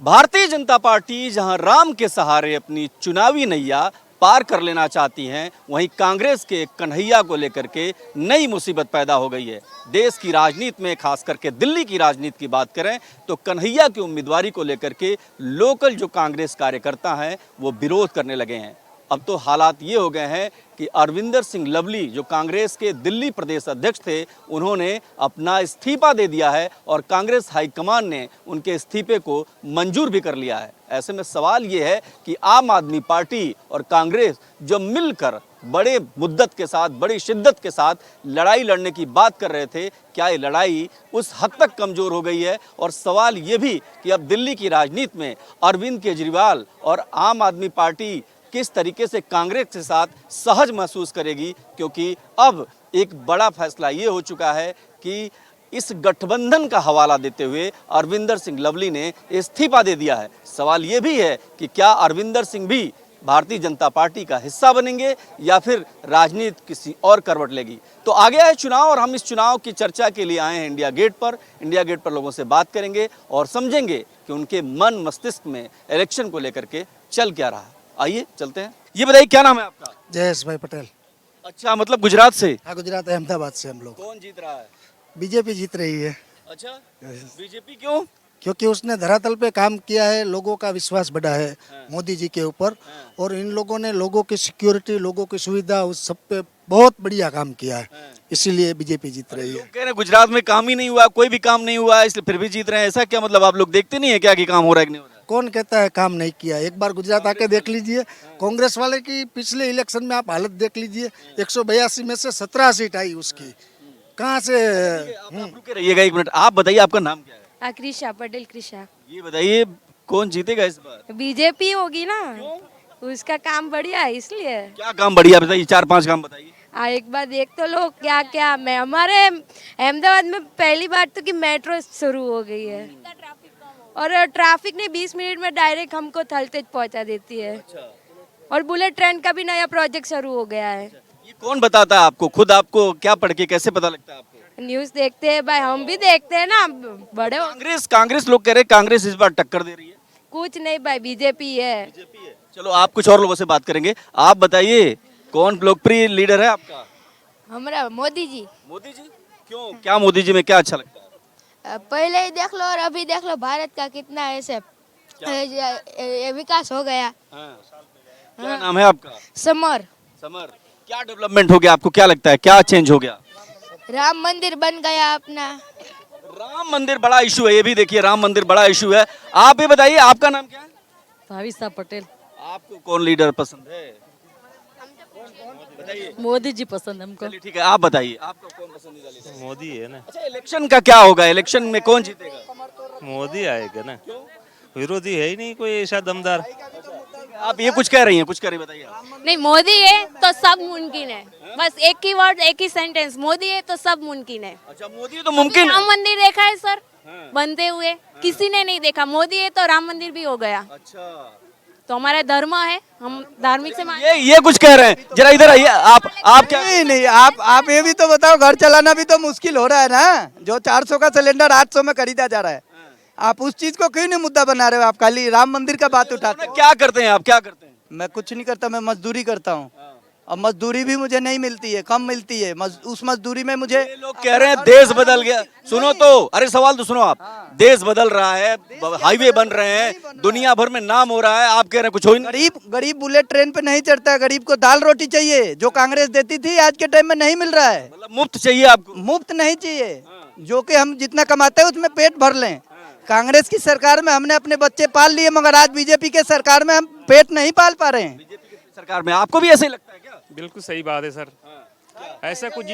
Bharatiya Janata party जहां राम के सहारे अपनी चुनावी नैया पार कर लेना चाहती हैं, वहीं कांग्रेस के कन्हैया को लेकर के नई मुसीबत पैदा हो गई है। देश की राजनीति में, खास करके दिल्ली की राजनीति की बात करें तो कन्हैया की उम्मीदवारी को लेकर के लोकल जो कांग्रेस कार्यकर्ता हैं वो विरोध करने लगे हैं। अब तो हालात ये हो गए हैं कि अरविंदर सिंह लवली जो कांग्रेस के दिल्ली प्रदेश अध्यक्ष थे, उन्होंने अपना इस्तीफा दे दिया है और कांग्रेस हाईकमान ने उनके इस्तीफे को मंजूर भी कर लिया है। ऐसे में सवाल ये है कि आम आदमी पार्टी और कांग्रेस जो मिलकर बड़े मुद्दत के साथ, बड़ी शिद्दत के साथ लड़ाई लड़ने की बात कर रहे थे, क्या ये लड़ाई उस हद तक कमज़ोर हो गई है? और सवाल ये भी कि अब दिल्ली की राजनीति में अरविंद केजरीवाल और आम आदमी पार्टी किस तरीके से कांग्रेस के साथ सहज महसूस करेगी, क्योंकि अब एक बड़ा फैसला ये हो चुका है कि इस गठबंधन का हवाला देते हुए अरविंदर सिंह लवली ने इस्तीफा दे दिया है। सवाल ये भी है कि क्या अरविंदर सिंह भी भारतीय जनता पार्टी का हिस्सा बनेंगे या फिर राजनीति किसी और करवट लेगी। तो आ गया है चुनाव और हम इस चुनाव की चर्चा के लिए आए हैं इंडिया गेट पर। इंडिया गेट पर लोगों से बात करेंगे और समझेंगे कि उनके मन मस्तिष्क में इलेक्शन को लेकर के चल क्या रहा है। आइए चलते हैं। ये बताइए क्या नाम है आपका? जयेश भाई पटेल। अच्छा, मतलब गुजरात से? हाँ, गुजरात अहमदाबाद से हम लोग। कौन जीत रहा है? बीजेपी जीत रही है। अच्छा, बीजेपी क्यों? क्योंकि उसने धरातल पे काम किया है, लोगों का विश्वास बढ़ा है मोदी जी के ऊपर, और इन लोगों ने लोगों की सिक्योरिटी, लोगों की सुविधा, उस सब पे बहुत बढ़िया काम किया है, इसीलिए बीजेपी जीत रही है। लोग कह रहे हैं गुजरात में काम ही नहीं हुआ, कोई भी काम नहीं हुआ, इसलिए फिर भी जीत रहे हैं। ऐसा क्या मतलब? आप लोग देखते नहीं है क्या कि काम हो रहा है कि नहीं हो रहा है? कौन कहता है काम नहीं किया? एक बार गुजरात आके देख लीजिए। कांग्रेस वाले की पिछले इलेक्शन में आप हालत देख लीजिए। 182 में से 17 सीट आई उसकी। कहाँ से? आप रुके रहिएगा एक मिनट। आप बताइए आपका नाम क्या है? कृषा पटेल। कृषा। ये बताइए कौन जीतेगा इस बार? बीजेपी होगी ना, उसका काम बढ़िया है इसलिए। क्या काम बढ़िया बताइए, 4-5 काम बताइए। एक बार देख तो लो क्या क्या। मैं हमारे अहमदाबाद में पहली बार तो कि मेट्रो शुरू हो गई है और ट्रैफिक ने 20 मिनट में डायरेक्ट हमको थलतेज पहुंचा देती है। और बुलेट ट्रेन का भी नया प्रोजेक्ट शुरू हो गया है। ये कौन बताता है आपको? खुद आपको क्या पढ़ के कैसे पता लगता है आपको? न्यूज़ देखते हैं भाई, हम भी देखते हैं ना बड़े। कांग्रेस लोग कह रहे हैं कांग्रेस इस बार टक्कर दे रही है। कुछ नहीं भाई, बीजेपी है। बीजेपी है। चलो आप कुछ और लोगों से बात करेंगे। आप बताइए कौन लोकप्रिय लीडर है आपका? हमारा मोदी जी। मोदी जी क्यों? क्या मोदी जी में क्या अच्छा लगता है? पहले ही देख लो और अभी देख लो, भारत का कितना ऐसे विकास हो गया। क्या नाम है आपका? समर। समर, क्या डेवलपमेंट हो गया आपको? क्या लगता है क्या चेंज हो गया? राम मंदिर बन गया अपना। राम मंदिर बड़ा इशू है, ये भी देखिए, राम मंदिर बड़ा इशू है। आप ये बताइए आपका नाम क्या है? भाविसा पटेल। आपको कौन लीडर पसंद है? बताइए। मोदी जी पसंद हमको। चलिए ठीक है, आप बताइए आपका कौन पसंदीदा लीडर? मोदी है ना। अच्छा, इलेक्शन का क्या होगा? इलेक्शन में कौन जीतेगा? मोदी आएगा ना। विरोधी है ही नहीं कोई ऐसा दमदार। आप ये कुछ कह रही हैं, कुछ कह रही, बताइए आप। नहीं, मोदी है तो सब मुमकिन है। बस एक ही वर्ड, एक ही सेंटेंस, मोदी है तो सब मुमकिन है। अच्छा, मोदी तो मुमकिन है। राम मंदिर देखा है सर बनते हुए? किसी ने नहीं देखा। मोदी है तो राम मंदिर भी हो गया। अच्छा, तो हमारा धर्म है, हम धार्मिक से ये कुछ कह रहे हैं। जरा इधर आइए। आप क्या? नहीं, आप ये भी तो बताओ, घर चलाना भी तो मुश्किल हो रहा है ना। जो 400 का सिलेंडर 800 में खरीदा जा रहा है, आप उस चीज को क्यों नहीं मुद्दा बना रहे हो? आप खाली राम मंदिर का बात उठाते हो। क्या करते हैं आप? क्या करते हैं? मैं कुछ नहीं करता, मैं मजदूरी करता हूँ, और मजदूरी भी मुझे नहीं मिलती है, कम मिलती है। उस मजदूरी में मुझे ये लोग कह रहे हैं देश बदल गया। सुनो तो, अरे सवाल तो सुनो आप। देश बदल रहा है, हाईवे बन रहे हैं, दुनिया भर में नाम हो रहा है, आप कह रहे हैं कुछ हो ही नहीं। गरीब बुलेट ट्रेन पे नहीं चढ़ता है। गरीब को दाल रोटी चाहिए, जो कांग्रेस देती थी, आज के टाइम में नहीं मिल रहा है। मतलब मुफ्त चाहिए आपको? मुफ्त नहीं चाहिए, जो कि हम जितना कमाते हैं उसमें पेट भर लें। कांग्रेस की सरकार में हमने अपने बच्चे पाल लिए, मगर आज बीजेपी के सरकार में हम पेट नहीं पाल पा रहे हैं। बीजेपी की सरकार में आपको भी ऐसे ही लगता है क्या? बिल्कुल सही बात है सर। ऐसा कुछ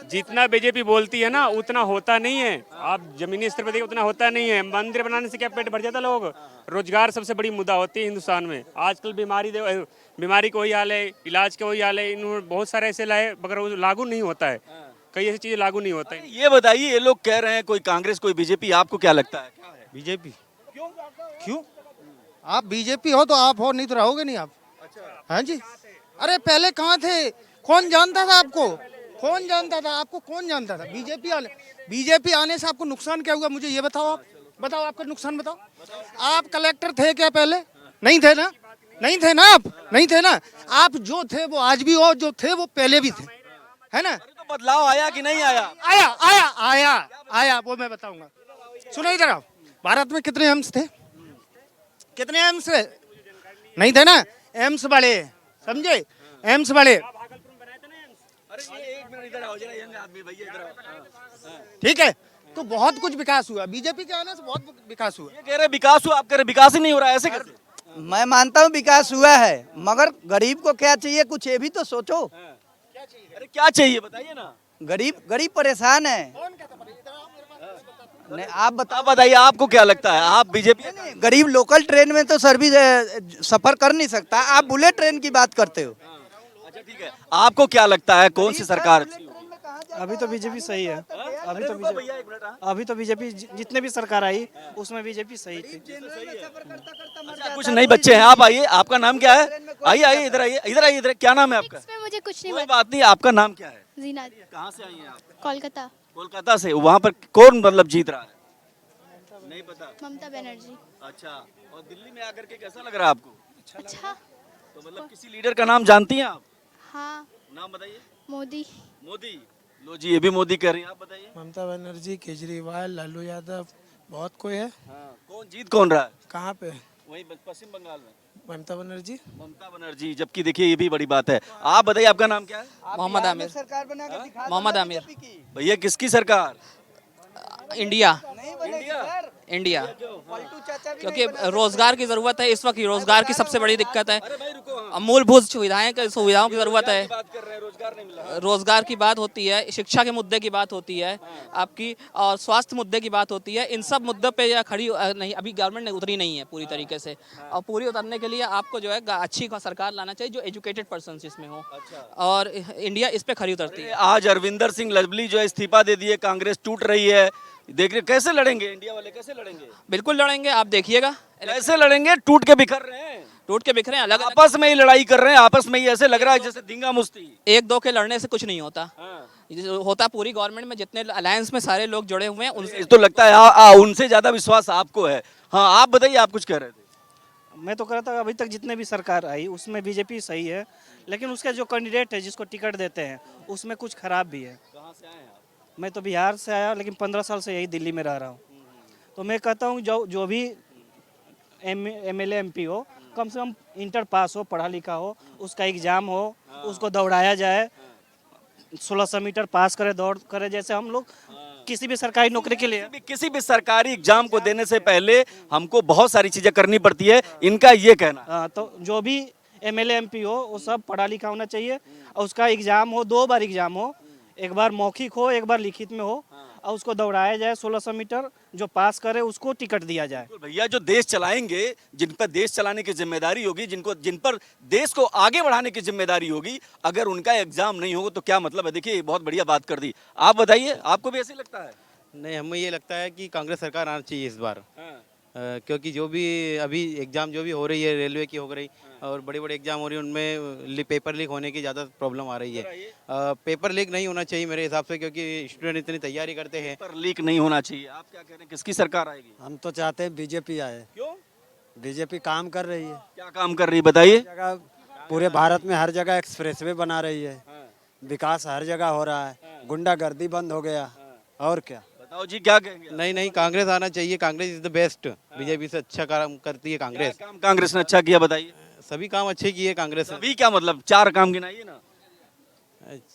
जितना बीजेपी बोलती है ना उतना होता नहीं है। आप जमीनी स्तर पर देखिए, उतना होता नहीं है। मंदिर बनाने से क्या पेट भर जाता लोग? रोजगार सबसे बड़ी मुद्दा होती है हिंदुस्तान में। आजकल बीमारी का वही हाल है, इलाज का वही हाल है। इन्होंने बहुत सारे ऐसे लाए मगर वो लागू नहीं होता है। कई ऐसी चीजें लागू नहीं होता है। ये बताइए, ये लोग कह रहे हैं कोई कांग्रेस कोई बीजेपी, आपको क्या लगता है? क्या है? बीजेपी। क्यों? आप बीजेपी हो तो आप हो, नहीं तो रहोगे नहीं आप। हाँ जी। अरे पहले कहाँ थे? कौन जानता था आपको? कौन जानता था आपको? कौन जानता था? बीजेपी आने से आपको नुकसान क्या हुआ, मुझे ये बताओ आप। बताओ आपका नुकसान बताओ। आप कलेक्टर थे क्या पहले? नहीं थे ना, नहीं थे ना, आप नहीं थे ना। आप जो थे वो आज भी हो, जो थे वो पहले भी थे, है ना। तो बदलाव आया कि नहीं आया? आया आया आया आया, वो मैं बताऊंगा। सुनो इधर आओ। भारत में कितने एम्स थे? कितने एम्स थे? नहीं थे ना। एम्स बड़े, समझे, एम्स बड़े, अरे ये एक मिनट इधर आओ जरा, यंग आदमी भैया इधर आओ। ठीक है। तो बहुत कुछ विकास हुआ, बीजेपी के आने से बहुत विकास हुआ। ये कह रहे विकास हुआ, आप कह रहे विकास ही नहीं हो रहा है, ऐसे कैसे? मैं मानता हूँ विकास हुआ है, मगर गरीब को क्या चाहिए कुछ ये भी तो सोचो। अरे क्या चाहिए बताइए ना। गरीब गरीब परेशान है। नहीं आप बताओ। आप बताइए, आपको क्या लगता है? आप बीजेपी? गरीब लोकल ट्रेन में तो सर्विस सफर कर नहीं सकता, आप बुलेट ट्रेन की बात करते हो। अच्छा ठीक है, आपको क्या लगता है कौन सी सरकार अच्छी होगी? अभी तो बीजेपी सही है। अभी तो रुको भैया एक मिनट, हाँ। अभी तो बीजेपी जितने भी सरकार आई उसमें बीजेपी सही थी। अच्छा, कुछ नहीं बच्चे हैं, आप आइए। आपका नाम क्या है? आइए आइए इधर आइए, इधर आइए इधर। क्या नाम है आपका? इसमें मुझे कुछ नहीं कोई पता। बात नहीं, आपका नाम क्या है? जीना, कहाँ से आई हैं आप? कोलकाता। कोलकाता से। वहाँ पर कौन मतलब जीत रहा है? नहीं पता। ममता बनर्जी। अच्छा, और दिल्ली में आकर के कैसा लग रहा है आपको? अच्छा, तो मतलब किसी लीडर का नाम जानती हैं आप? हाँ, नाम बताइए। मोदी। मोदी। लो जी, ये भी मोदी कह रही हैं, आप बताइए। ममता बनर्जी, केजरीवाल, लालू यादव, बहुत कोई है। हाँ, कौन जीत कौन रहा है? कहाँ पे? वही पश्चिम बंगाल में ममता बनर्जी। ममता बनर्जी। जबकि देखिए ये भी बड़ी बात है। आप बताइए, आपका नाम क्या है? मोहम्मद आमिर। सरकार बना के दिखा दो मोहम्मद ना आमिर। बीजेपी की। भैया किसकी सरकार? इंडिया। नहीं बनेगी सर। इंडिया, पलटू चाचा भी क्योंकि नहीं बना सकते। रोजगार की जरूरत है इस वक्त। रोजगार की सबसे बड़ी दिक्कत है। अरे भाई रुको, हाँ। अब मूलभूत सुविधाओं की जरूरत है। बात कर रहे हैं, रोजगार नहीं मिला। रोजगार की बात होती है, शिक्षा के मुद्दे की बात होती है आपकी, और स्वास्थ्य मुद्दे की बात होती है। इन सब मुद्दों पे यह खड़ी नहीं, अभी गवर्नमेंट ने उतरी नहीं है पूरी तरीके से। और पूरी उतरने के लिए आपको जो है अच्छी सरकार लाना चाहिए जो एजुकेटेड पर्सन इसमें हो। और इंडिया इस पे खड़ी उतरती है। आज अरविंदर सिंह लवली जो है इस्तीफा दे दिए, कांग्रेस टूट रही है। देख रहे कैसे लड़ेंगे इंडिया वाले, कैसे लड़ेंगे? बिल्कुल लड़ेंगे, आप देखिएगा। कैसे लड़ेंगे? टूट के बिखर रहे हैं, टूट के बिखरे अलग अलग। आपस में ही लड़ाई कर रहे हैं, आपस में ही ऐसे लग रहा है जैसे धींगा मुश्ती। एक दो के लड़ने से कुछ नहीं होता। हाँ। जो होता पूरी गवर्नमेंट में जितने अलायंस में सारे लोग जुड़े हुए हैं उनसे। तो लगता है उनसे ज्यादा विश्वास आपको है। हाँ आप बताइए, आप कुछ कह रहे थे। मैं तो कह रहा था अभी तक जितने भी सरकार आई उसमें बीजेपी सही है, लेकिन उसका जो कैंडिडेट है जिसको टिकट देते हैं उसमें कुछ खराब भी है। कहाँ से आए हैं आप? मैं तो बिहार से आया, लेकिन 15 साल से यही दिल्ली में रह रहा हूँ। तो मैं कहता हूँ जो भी MLA MP हो, कम से कम इंटर पास हो, पढ़ा लिखा हो, उसका एग्ज़ाम हो, उसको दौड़ाया जाए, 1600 मीटर पास करे, दौड़ करे, जैसे हम लोग किसी भी सरकारी नौकरी के लिए। किसी भी सरकारी एग्जाम को देने से पहले हमको बहुत सारी चीजें करनी पड़ती है, इनका ये कहना। हाँ, तो जो भी MLA MP हो वो सब पढ़ा लिखा होना चाहिए, और उसका एग्ज़ाम हो, 2 बार एग्ज़ाम हो, एक बार मौखिक हो, एक बार लिखित में हो, और उसको दौड़ाया जाए 1600 मीटर, जो पास करे उसको टिकट दिया जाए। भैया जो देश चलाएंगे, जिन पर देश चलाने की जिम्मेदारी होगी, जिन पर देश को आगे बढ़ाने की जिम्मेदारी होगी, अगर उनका एग्जाम नहीं होगा तो क्या मतलब है? देखिए बहुत बढ़िया बात कर दी। आप बताइए, आपको भी ऐसे लगता है? नहीं, हमें ये लगता है कि कांग्रेस सरकार आना चाहिए इस बार। क्योंकि जो भी अभी एग्ज़ाम जो भी हो रही है, रेलवे की हो रही और बड़े बड़े एग्ज़ाम हो रही है, उनमें पेपर लीक होने की ज़्यादा प्रॉब्लम आ रही है। पेपर लीक नहीं होना चाहिए मेरे हिसाब से, क्योंकि स्टूडेंट इतनी तैयारी करते हैं। पेपर लीक नहीं होना चाहिए। आप क्या कह रहे हैं, किसकी सरकार आएगी? हम तो चाहते हैं बीजेपी आए। क्यों? बीजेपी काम कर रही है, क्या काम कर रही है बताइए? जगह पूरे भारत में हर जगह एक्सप्रेसवे बना रही है, विकास हर जगह हो रहा है, गुंडागर्दी बंद हो गया, और क्या। बताओ जी, क्या कहेंगे? नहीं, कांग्रेस आना चाहिए। Congress is the best. BJP से अच्छा काम करती है कांग्रेस। क्या काम कांग्रेस ने अच्छा किया बताइए? सभी काम अच्छे किए कांग्रेस ने। अभी क्या मतलब, 4 काम गिनाइए ना।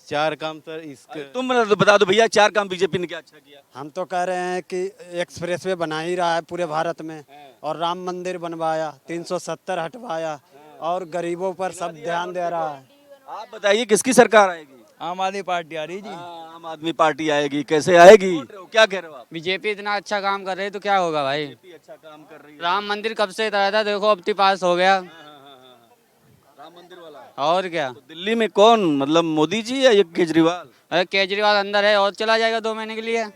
4 काम सर इसके। तुम बता दो भैया, 4 काम बीजेपी ने क्या अच्छा किया? हम तो कह रहे हैं कि एक्सप्रेसवे बना ही रहा है पूरे भारत में, और राम मंदिर बनवाया, 370 हटवाया, और गरीबों पर सब ध्यान दे रहा है। आप बताइए किसकी सरकार आएगी? आम आदमी पार्टी आ रही जी। आम आदमी पार्टी आएगी। कैसे आएगी? क्या कह रहे हो आप? बीजेपी इतना अच्छा काम कर रही है तो क्या होगा भाई। अच्छा काम कर रही है। राम मंदिर कब से इतना था, देखो अब तो पास हो गया। राम मंदिर वाला। और क्या। तो दिल्ली में कौन, मतलब मोदी जी या ये केजरीवाल? अरे केजरीवाल अंदर है और चला जाएगा 2 महीने के लिए,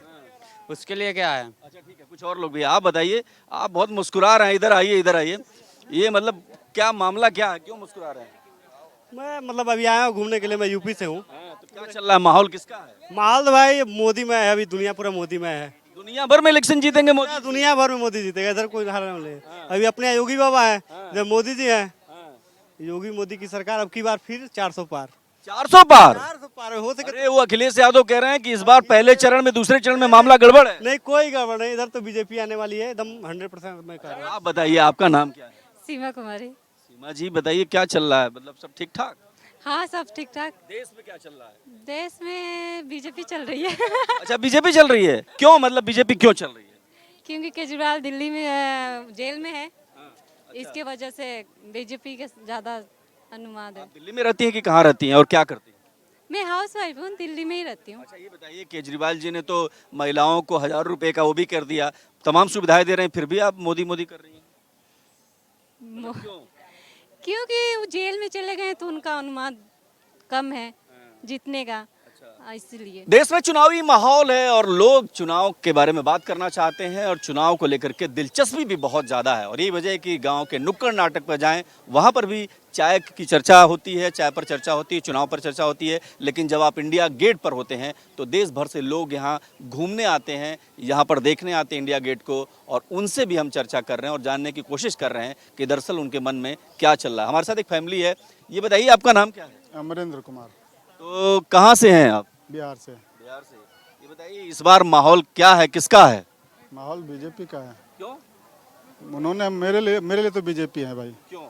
उसके लिए क्या है। अच्छा ठीक है, कुछ और लोग भी। आप बताइए, आप बहुत मुस्कुरा रहे हैं। इधर आइए, इधर आइए। ये मतलब क्या मामला क्या है, क्यों मुस्कुरा रहे हैं? मैं मतलब अभी आया हूँ घूमने के लिए, मैं यूपी से हूँ। तो क्या चल रहा है, माहौल किसका है? माहौल तो भाई मोदी में है, अभी दुनिया पूरा मोदी में है। दुनिया भर में इलेक्शन जीतेंगे मोदी। दुनिया भर में मोदी जीतेगा, इधर कोई हार नहीं ले। अभी अपने योगी बाबा है, जब मोदी जी हैं, योगी मोदी की सरकार अब की बार फिर 400 पार। 400 पार। 400 पार हो सके। अरे वो अखिलेश यादव कह रहे हैं कि इस बार पहले चरण में दूसरे चरण में मामला गड़बड़ है। नहीं, कोई गड़बड़ नहीं, इधर तो बीजेपी आने वाली है एकदम 100%। मैं कह रहा हूँ। आप बताइए आपका नाम क्या है? सीमा कुमारी। सीमा जी बताइए क्या चल रहा है, मतलब सब ठीक ठाक? हाँ, सब ठीक ठाक। देश में क्या चल रहा है? देश में बीजेपी चल रही है अच्छा बीजेपी चल रही है, क्यों मतलब बीजेपी क्यों चल रही है? क्योंकि केजरीवाल दिल्ली में जेल में है, इसके वजह से बीजेपी के ज्यादा अनुमान है। आप दिल्ली में रहती हैं कि कहाँ रहती हैं और क्या करती हैं? मैं हाउस वाइफ हूँ, दिल्ली में ही रहती हूँ। अच्छा ये बताइए केजरीवाल जी ने तो महिलाओं को 1000 रुपए का वो भी कर दिया, तमाम सुविधाएं दे रहे हैं, फिर भी आप मोदी मोदी कर रही हैं क्यों? क्योंकि वो जेल में चले गए तो उनका अनुमान कम है जीतने का, इसलिए। देश में चुनावी माहौल है और लोग चुनाव के बारे में बात करना चाहते हैं और चुनाव को लेकर के दिलचस्पी भी बहुत ज़्यादा है और यही वजह है कि गांव के नुक्कड़ नाटक पर जाएं, वहां पर भी चाय की चर्चा होती है, चाय पर चर्चा होती है, चुनाव पर चर्चा होती है। लेकिन जब आप इंडिया गेट पर होते हैं तो देश भर से लोग यहाँ घूमने आते हैं, यहाँ पर देखने आते हैं इंडिया गेट को, और उनसे भी हम चर्चा कर रहे हैं और जानने की कोशिश कर रहे हैं कि दरअसल उनके मन में क्या चल रहा है। हमारे साथ एक फैमिली है। ये बताइए आपका नाम क्या है? अमरेंद्र कुमार। तो कहाँ से हैं आप? बिहार से। बिहार से। ये बताइए इस बार माहौल क्या है, किसका है? माहौल बीजेपी का है। क्यों? उन्होंने मेरे लिए तो बीजेपी है भाई। क्यों?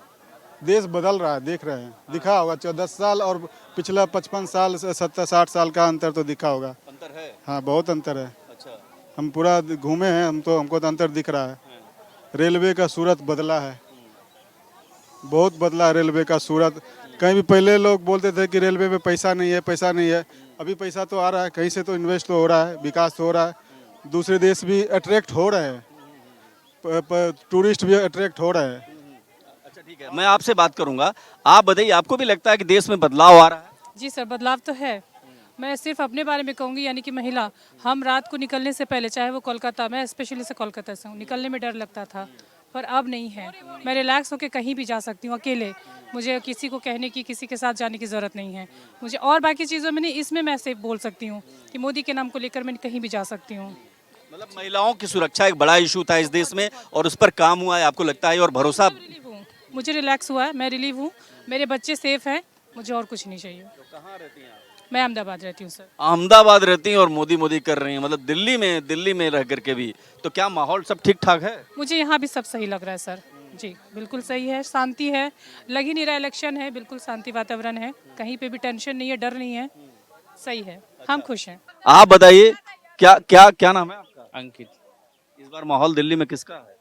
देश बदल रहा है, देख रहे हैं। दिखा होगा 10 साल और पिछला 55 साल से 70-60 साल का अंतर तो दिखा होगा। अंतर है? हाँ बहुत अंतर है। अच्छा। हम पूरा घूमे हैं, हमको तो अंतर दिख रहा है। रेलवे का सूरत बदला है, बहुत बदला है रेलवे का सूरत। कहीं भी पहले लोग बोलते थे कि रेलवे में पैसा नहीं है, पैसा नहीं है। अभी पैसा तो आ रहा है, कहीं से तो इन्वेस्ट तो हो रहा है, विकास तो हो रहा है। दूसरे देश भी अट्रैक्ट हो रहे हैं, टूरिस्ट भी अट्रैक्ट हो रहे हैं। अच्छा ठीक है, मैं आपसे बात करूंगा। आप बताइए आपको भी लगता है कि देश में बदलाव आ रहा है? जी सर, बदलाव तो है। मैं सिर्फ अपने बारे में कहूँगी, यानी कि महिला, हम रात को निकलने से पहले, चाहे वो कोलकाता, मैं स्पेशली से कोलकाता से हूँ, निकलने में डर लगता था, पर अब नहीं है। मैं रिलैक्स होकर कहीं भी जा सकती हूँ अकेले, मुझे किसी को कहने की, किसी के साथ जाने की ज़रूरत नहीं है मुझे। और बाकी चीज़ों में नहीं, इसमें मैं सेफ बोल सकती हूँ कि मोदी के नाम को लेकर मैं कहीं भी जा सकती हूँ। मतलब महिलाओं की सुरक्षा एक बड़ा इशू था इस देश में और उस पर काम हुआ है, आपको लगता है? और भरोसा? मुझे रिलैक्स हुआ है, मैं रिलीव हूँ, मेरे बच्चे सेफ हैं, मुझे और कुछ नहीं चाहिए। तो कहाँ रहती हैं आप? मैं अहमदाबाद रहती हूँ सर। अहमदाबाद रहती हैं और मोदी मोदी कर रही हैं, मतलब दिल्ली में रह करके भी। तो क्या माहौल सब ठीक ठाक है? मुझे यहाँ भी सब सही लग रहा है सर जी, बिल्कुल सही है, शांति है, लग ही नहीं रहा इलेक्शन है, बिल्कुल शांति वातावरण है, कहीं पे भी टेंशन नहीं है, डर नहीं है, सही है, हम खुश हैं। आप बताइए क्या नाम है आपका? अंकित। इस बार माहौल दिल्ली में किसका है?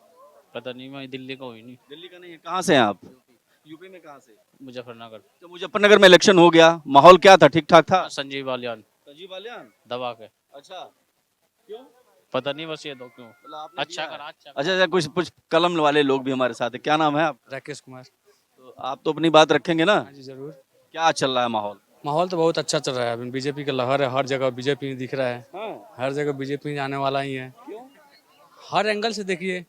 पता नहीं, मैं दिल्ली का हुई नहीं। दिल्ली का नहीं है, कहाँ से हैं आप? यूपी में कहाँ से? मुजफ्फरनगर। तो मुजफ्फरनगर में इलेक्शन हो गया, माहौल क्या था, ठीक ठाक था? संजीव बालियान। संजीव बालियान दबा के। अच्छा क्यों? पता नहीं, बस ये दो क्यों। अच्छा करा। अच्छा कुछ कलम वाले लोग भी हमारे साथ है। क्या नाम है आप? राकेश कुमार। तो आप तो अपनी बात रखेंगे ना? जी जरूर। क्या चल रहा है माहौल? माहौल तो बहुत अच्छा चल रहा है, अभी बीजेपी का लहर है, हर जगह बीजेपी दिख रहा है। हर जगह बीजेपी आने वाला ही है। हर एंगल से देखिए,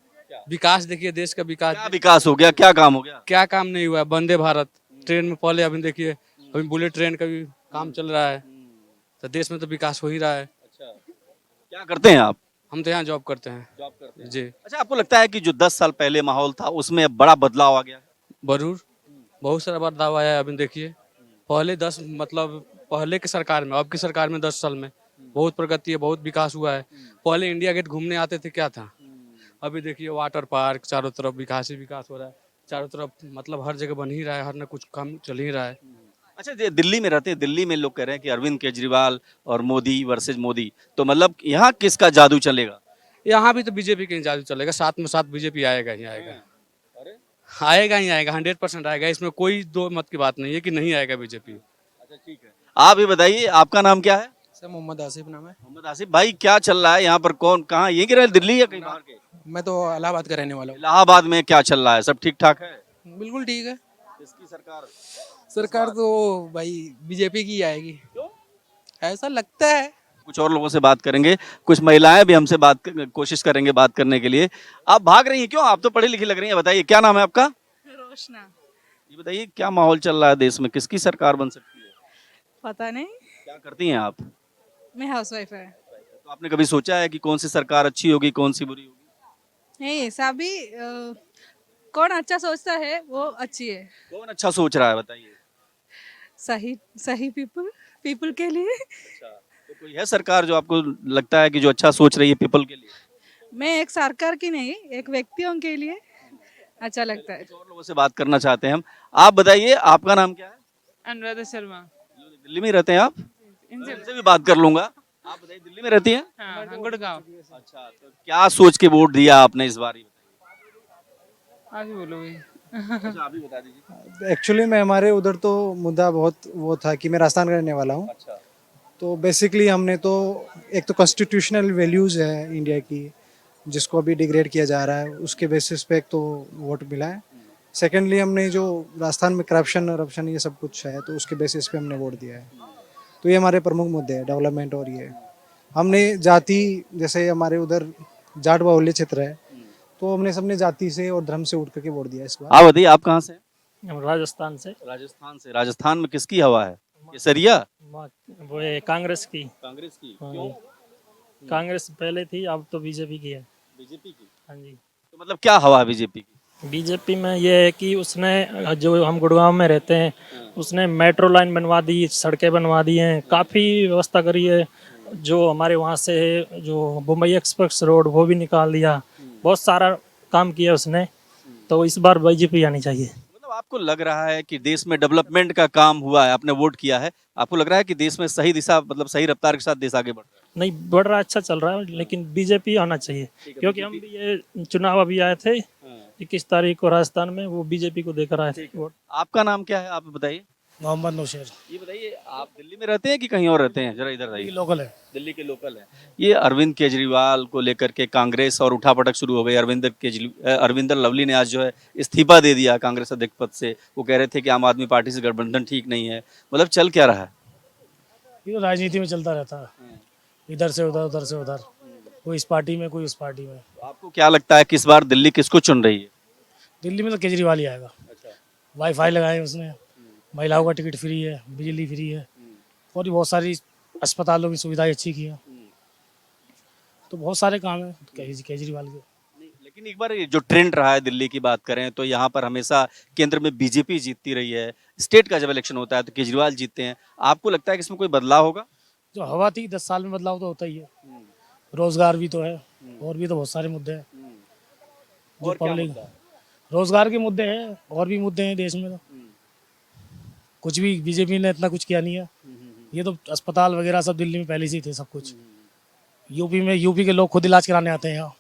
विकास देखिए, देश का विकास। क्या विकास हो गया, क्या काम हो गया? क्या काम नहीं हुआ है? वंदे भारत ट्रेन में पहले, अभी देखिए, अभी बुलेट ट्रेन का भी काम चल रहा है, तो देश में तो विकास हो ही रहा है। अच्छा क्या करते हैं आप? हम तो यहाँ जॉब करते हैं। जॉब करते हैं जी। अच्छा आपको लगता है कि जो 10 साल पहले माहौल था उसमें अब बड़ा बदलाव आ गया? जरूर, बहुत सारा बदलाव आया है। अभी देखिए, पहले पहले की सरकार में, अब की सरकार में 10 साल में बहुत प्रगति है, बहुत विकास हुआ है। पहले इंडिया गेट घूमने आते थे, क्या था? अभी देखिए वाटर पार्क, चारों तरफ विकास ही विकास हो रहा है, चारों तरफ मतलब हर जगह बन ही रहा है, हर न कुछ काम चल ही रहा है। अच्छा दिल्ली में रहते हैं, दिल्ली में लोग कह रहे हैं कि अरविंद केजरीवाल और मोदी वर्सेस मोदी, तो मतलब यहाँ किसका जादू चलेगा? यहाँ भी तो बीजेपी का ही जादू चलेगा, साथ में साथ बीजेपी आएगा ही आएगा, आएगा ही आएगा, 100% आएगा, इसमें कोई दो मत की बात नहीं है कि नहीं आएगा बीजेपी। अच्छा ठीक है, आप ही बताइए आपका नाम क्या है? सर मोहम्मद आसिफ नाम है। मोहम्मद आसिफ भाई, क्या चल रहा है यहाँ पर? कौन कहाँ, ये रहे दिल्ली या कहीं बाहर के? मैं तो इलाहाबाद का रहने वाला हूँ। इलाहाबाद में क्या चल रहा है, सब ठीक ठाक है? बिल्कुल ठीक है। इसकी सरकार तो भाई बीजेपी की आएगी। क्यों? ऐसा लगता है। कुछ और लोगों से बात करेंगे, कुछ महिलाएं भी हमसे कोशिश करेंगे बात करने के लिए। आप भाग रही हैं क्यों? आप तो पढ़ी लिखी लग रही हैं। बताइए क्या नाम है आपका? रोशना। ये बताइए क्या माहौल चल रहा है देश में, किसकी सरकार बन सकती है? पता नहीं। क्या करती हैं आप? मैं हाउसवाइफ है। तो आपने कभी सोचा है कि कौन सी सरकार अच्छी होगी, कौन सी बुरी होगी? नहीं, ऐसा भी कौन अच्छा सोचता है वो अच्छी है। कौन अच्छा सोच रहा है बताइए? सही सही पीपल के लिए। अच्छा, तो कोई है सरकार जो आपको लगता है कि जो अच्छा सोच रही है पीपल के लिए? मैं एक सरकार की नहीं, एक व्यक्तियों के लिए अच्छा लगता है। कुछ और लोगों से बात करना चाहते हैं हम। आप बताइए, आपका नाम क्या है? अनुराधा शर्मा। दिल्ली में रहते हैं आप? इनसे भी बात कर लूंगा। आप बताइए, दिल्ली में रहती हैं? हाँ, गुड़गांव। अच्छा, तो क्या सोच के वोट दिया आपने इस बार? अभी बोलोगे। अच्छा, आप ही बता दीजिए। एक्चुअली मैं हमारे उधर तो मुद्दा बहुत वो था कि मैं राजस्थान का रहने वाला हूँ। अच्छा, तो बेसिकली हमने तो एक तो कॉन्स्टिट्यूशनल वैल्यूज़ है इंडिया की जिसको अभी डिग्रेड किया जा रहा है, उसके बेसिस पे एक तो वोट मिला है। सेकेंडली हमने जो राजस्थान में करप्शन ये सब कुछ है तो उसके बेसिस पे हमने वोट दिया है। तो ये हमारे प्रमुख मुद्दे हैं, डेवलपमेंट। और ये हमने जाति, जैसे हमारे उधर जाट बाहुल्य क्षेत्र है तो हमने सबने जाति से और धर्म से उठ करके वोट दिया इस बार। आप बताइए, आप कहाँ से हैं? राजस्थान से। राजस्थान से। राजस्थान में किसकी हवा है? केसरिया? वो है कांग्रेस की। कांग्रेस की? हाँ क्यों? जी। कांग्रेस पहले थी, अब तो बीजेपी की है। बीजेपी की? हाँ जी। तो मतलब क्या हवा है बीजेपी की? बीजेपी में ये है कि उसने, जो हम गुड़गांव में रहते हैं, उसने मेट्रो लाइन बनवा दी, सड़कें बनवा दी हैं, काफ़ी व्यवस्था करी है। जो हमारे वहाँ से जो मुंबई एक्सप्रेस रोड वो भी निकाल दिया, बहुत सारा काम किया उसने। तो इस बार बीजेपी आनी चाहिए। मतलब आपको लग रहा है कि देश में डेवलपमेंट का काम हुआ है, आपने वोट किया है, आपको लग रहा है कि देश में सही दिशा, मतलब सही रफ्तार के साथ देश आगे बढ़ रहा है? नहीं बढ़ रहा, अच्छा चल रहा है, लेकिन बीजेपी आना चाहिए। क्योंकि हम भी ये चुनाव अभी आए थे 21 तारीख को राजस्थान में, वो बीजेपी को देकर आए थे वोट। आपका नाम क्या है, आप बताइए? मोहम्मद नौशेर। ये बताइए, आप दिल्ली में रहते हैं कि कहीं और रहते हैं? जरा इधर आइए। लोकल है। दिल्ली के लोकल है। ये अरविंद केजरीवाल को लेकर के कांग्रेस और उठापटक शुरू हो गई। अरविंदर लवली ने आज जो है इस्तीफा दे दिया कांग्रेस अध्यक्ष पद से। वो कह रहे थे कि आम आदमी पार्टी से गठबंधन ठीक नहीं है। मतलब चल क्या रहा है? ये तो राजनीति में चलता रहता है, इधर से उधर, उधर से उधर, कोई इस पार्टी में कोई उस पार्टी में। तो आपको क्या लगता है कि इस बार दिल्ली किसको चुन रही है? दिल्ली में तो केजरीवाल ही आएगा। वाईफाई लगाए उसने, महिलाओं का टिकट फ्री है, बिजली फ्री है, और भी बहुत सारी अस्पतालों की सुविधाएं अच्छी की है। तो बहुत सारे काम है केजरीवाल के। लेकिन एक बार ये जो ट्रेंड रहा है दिल्ली की बात करें तो यहाँ पर हमेशा केंद्र में बीजेपी जीतती रही है। स्टेट का जब इलेक्शन होता है तो केजरीवाल जीतते हैं। आपको लगता है कि इसमें कोई बदलाव होगा? जो हवा थी 10 साल में बदलाव तो होता ही है। रोजगार भी तो है, और भी तो बहुत सारे मुद्दे हैं जो पब्लिक, रोजगार के मुद्दे हैं, और भी मुद्दे हैं देश में। तो कुछ भी बीजेपी ने इतना कुछ किया नहीं है। ये तो अस्पताल वगैरह सब दिल्ली में पहले से ही थे सब कुछ। यूपी के लोग खुद इलाज कराने आते हैं यहाँ।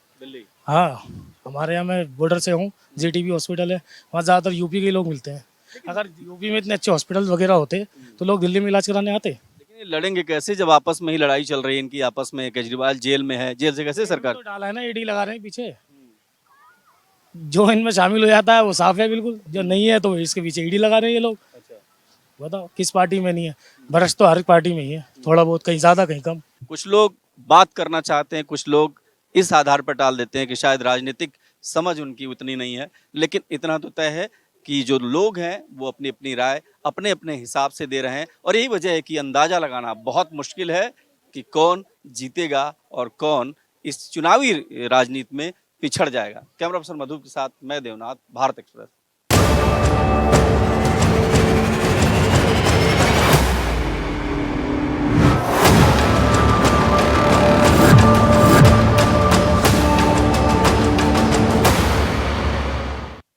हाँ, हमारे यहाँ मैं बॉर्डर से हूँ, JTB हॉस्पिटल है, वहाँ ज़्यादातर यूपी के लोग मिलते हैं। अगर यूपी में इतने अच्छे हॉस्पिटल वगैरह होते तो लोग दिल्ली में इलाज कराने आते। लेकिन ये लड़ेंगे कैसे जब आपस में ही लड़ाई चल रही है इनकी आपस में? केजरीवाल जेल में है, जेल से कैसे सरकार? तो डाला है ना, ED लगा रहे हैं पीछे। जो इनमें शामिल हो जाता है वो साफ है बिल्कुल, जो नहीं है तो इसके पीछे ED लगा रहे हैं ये लोग। बताओ किस पार्टी में नहीं है? भ्रष्ट तो हर पार्टी में ही है, थोड़ा बहुत, कहीं ज़्यादा कहीं कम। कुछ लोग बात करना चाहते हैं, कुछ लोग इस आधार पर टाल देते हैं कि शायद राजनीतिक समझ उनकी उतनी नहीं है। लेकिन इतना तो तय है कि जो लोग हैं वो अपनी अपनी राय अपने अपने हिसाब से दे रहे हैं। और यही वजह है कि अंदाजा लगाना बहुत मुश्किल है कि कौन जीतेगा और कौन इस चुनावी राजनीति में पिछड़ जाएगा। कैमरा पर्सन मधु के साथ मैं देवनाथ, भारत एक्सप्रेस।